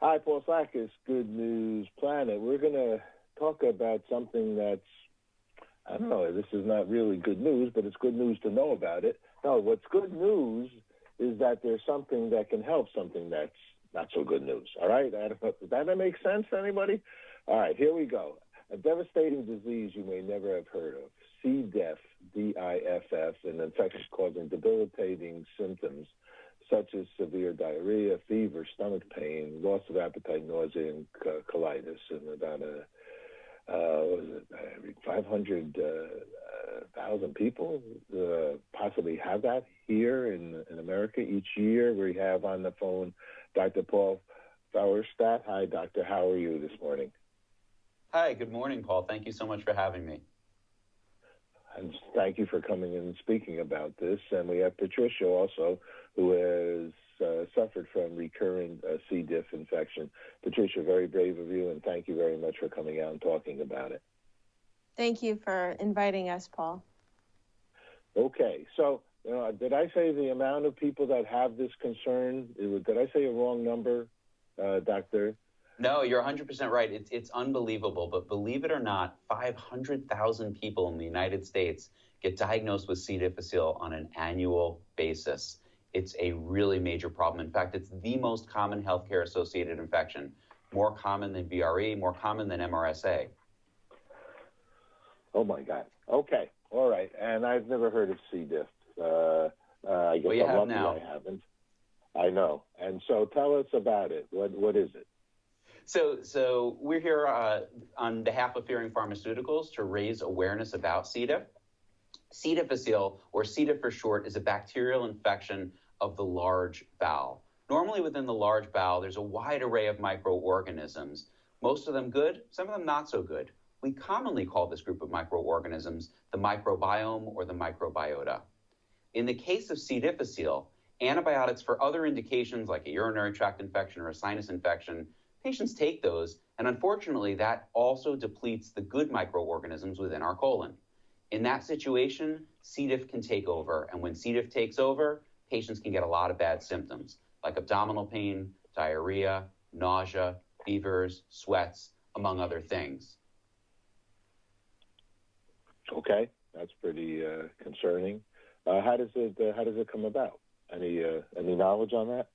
Hi, Paul Sakis, Good News Planet. We're going to talk about something that's, I don't know, this is not really good news, but it's good news to know about it. No, what's good news is that there's something that can help something that's not so good news, all right? Does that make sense to anybody? All right, here we go. A devastating disease you may never have heard of, C. diff, D-I-F-F, an infection causing debilitating symptoms such as severe diarrhea, fever, stomach pain, loss of appetite, nausea, and colitis. And about 500,000 people possibly have that here in America each year. We have on the phone Dr. Paul Fauerstadt. Hi, Doctor. How are you this morning? Hi, good morning, Paul. Thank you so much for having me. And thank you for coming in and speaking about this. And we have Patricia also, who has suffered from recurrent C. diff infection. Patricia, very brave of you, and thank you very much for coming out and talking about it. Thank you for inviting us, Paul. Okay, so did I say the amount of people that have this concern? Did I say a wrong number, Doctor? No, you're 100% right. It's unbelievable. But believe it or not, 500,000 people in the United States get diagnosed with C. difficile on an annual basis. It's a really major problem. In fact, it's the most common healthcare-associated infection, more common than VRE, more common than MRSA. Oh, my God. Okay. All right. And I've never heard of C. diff. I guess well, you I'm have lucky now. I haven't. I know. And so tell us about it. What is it? So we're here on behalf of Fearing Pharmaceuticals to raise awareness about C. diff. C. difficile, or C. diff for short, is a bacterial infection of the large bowel. Normally within the large bowel, there's a wide array of microorganisms, most of them good, some of them not so good. We commonly call this group of microorganisms the microbiome or the microbiota. In the case of C. difficile, antibiotics for other indications like a urinary tract infection or a sinus infection, patients take those, and unfortunately, that also depletes the good microorganisms within our colon. In that situation, C. diff can take over, and when C. diff takes over, patients can get a lot of bad symptoms, like abdominal pain, diarrhea, nausea, fevers, sweats, among other things. Okay, that's pretty concerning. How does it come about? Any knowledge on that?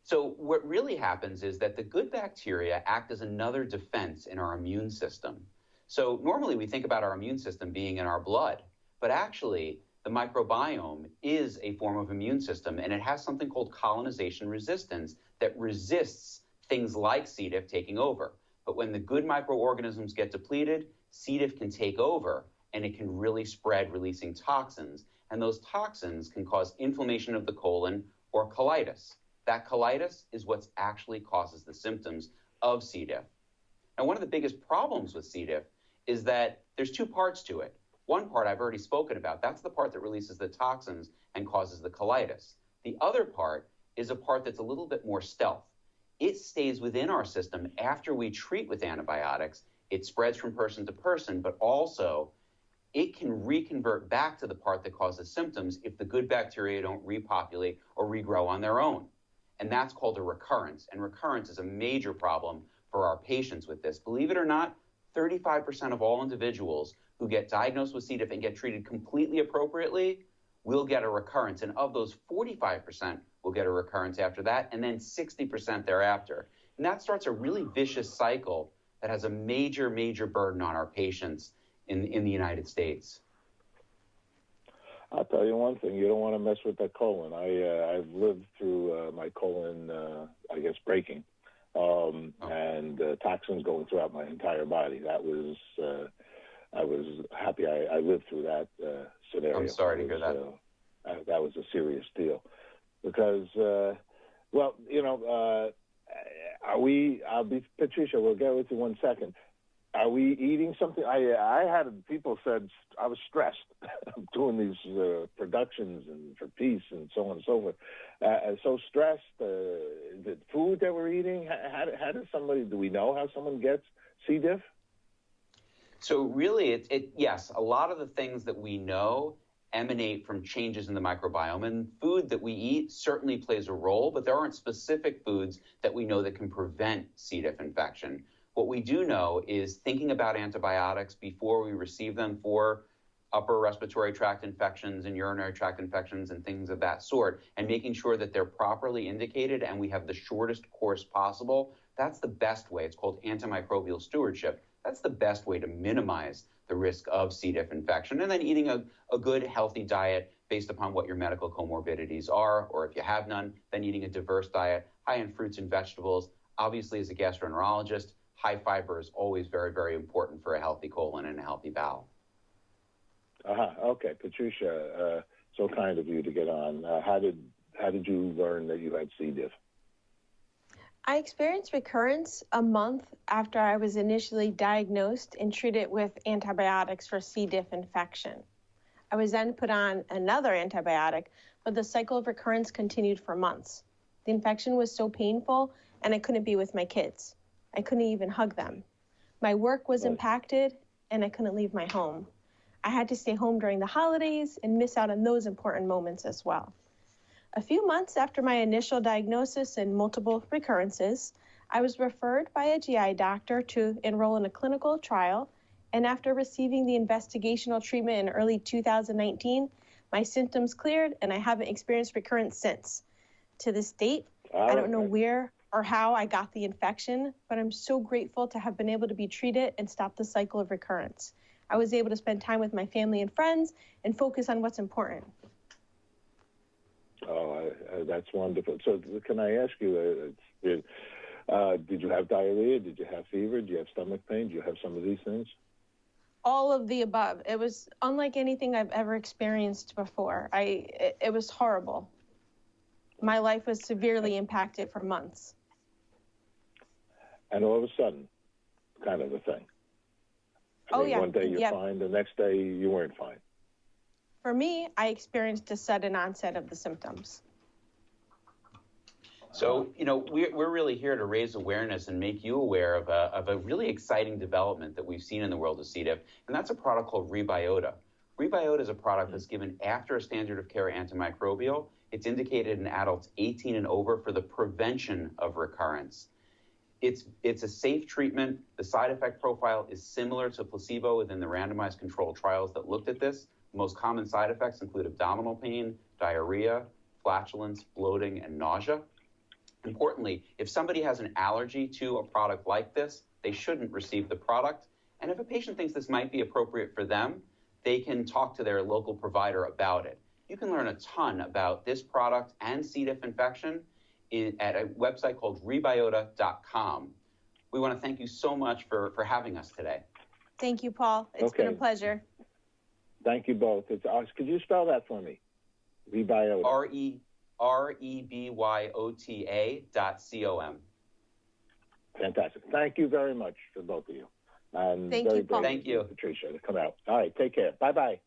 So what really happens is that the good bacteria act as another defense in our immune system. So normally we think about our immune system being in our blood, but actually the microbiome is a form of immune system, and it has something called colonization resistance that resists things like C. diff taking over. But when the good microorganisms get depleted, C. diff can take over, and it can really spread, releasing toxins. And those toxins can cause inflammation of the colon or colitis. That colitis is what actually causes the symptoms of C. diff. And one of the biggest problems with C. diff is that there's two parts to it. One part I've already spoken about. That's the part that releases the toxins and causes the colitis. The other part is a part that's a little bit more stealth. It stays within our system after we treat with antibiotics. It spreads from person to person, but also it can reconvert back to the part that causes symptoms if the good bacteria don't repopulate or regrow on their own. And that's called a recurrence. And recurrence is a major problem for our patients with this. Believe it or not, 35% of all individuals who get diagnosed with C. diff and get treated completely appropriately will get a recurrence. And of those, 45% will get a recurrence after that, and then 60% thereafter. And that starts a really vicious cycle that has a major, major burden on our patients in the United States. I'll tell you one thing, you don't want to mess with that colon. I've lived through my colon, breaking, and toxins going throughout my entire body. That was, I was happy I lived through that scenario. I'm sorry to hear that. That was a serious deal because, Patricia, we'll get with you 1 second. Are we eating something? I had people said I was stressed doing these productions and for peace and so on and so forth. So stressed. The food that we're eating. How does somebody? Do we know how someone gets C. diff? So really, yes, a lot of the things that we know emanate from changes in the microbiome. And food that we eat certainly plays a role, but there aren't specific foods that we know that can prevent C. diff infection. What we do know is thinking about antibiotics before we receive them for upper respiratory tract infections and urinary tract infections and things of that sort, and making sure that they're properly indicated and we have the shortest course possible. That's the best way. It's called antimicrobial stewardship. That's the best way to minimize the risk of C. diff infection. And then eating a good, healthy diet based upon what your medical comorbidities are, or if you have none, then eating a diverse diet, high in fruits and vegetables. Obviously, as a gastroenterologist, high fiber is always very, very important for a healthy colon and a healthy bowel. Okay, Patricia, so kind of you to get on. How did you learn that you had C. diff? I experienced recurrence a month after I was initially diagnosed and treated with antibiotics for C. diff infection. I was then put on another antibiotic, but the cycle of recurrence continued for months. The infection was so painful, and I couldn't be with my kids. I couldn't even hug them. My work was impacted, and I couldn't leave my home. I had to stay home during the holidays and miss out on those important moments as well. A few months after my initial diagnosis and multiple recurrences, I was referred by a GI doctor to enroll in a clinical trial, and after receiving the investigational treatment in early 2019, my symptoms cleared and I haven't experienced recurrence since. To this date, I don't know where or how I got the infection, but I'm so grateful to have been able to be treated and stop the cycle of recurrence. I was able to spend time with my family and friends and focus on what's important. That's wonderful. So can I ask you, did you have diarrhea? Did you have fever? Do you have stomach pain? Do you have some of these things? All of the above. It was unlike anything I've ever experienced before. It was horrible. My life was severely impacted for months. And all of a sudden, kind of a thing. One day you're fine, the next day you weren't fine. For me, I experienced a sudden onset of the symptoms. So, we're really here to raise awareness and make you aware of a really exciting development that we've seen in the world of C. diff, and that's a product called rebyota. Rebyota is a product that's given after a standard of care antimicrobial. It's indicated in adults 18 and over for the prevention of recurrence. It's a safe treatment. The side effect profile is similar to placebo within the randomized controlled trials that looked at this. The most common side effects include abdominal pain, diarrhea, flatulence, bloating, and nausea. Importantly, if somebody has an allergy to a product like this, they shouldn't receive the product. And if a patient thinks this might be appropriate for them, they can talk to their local provider about it. You can learn a ton about this product and C. diff infection at a website called rebyota.com. We want to thank you so much for having us today. Thank you, Paul. It's been a pleasure. Thank you both. Could you spell that for me? Rebyota. REBYOTA.com. Fantastic. Thank you very much for both of you. And thank you, Paul. Thank you, Patricia, to come out. All right, take care. Bye-bye.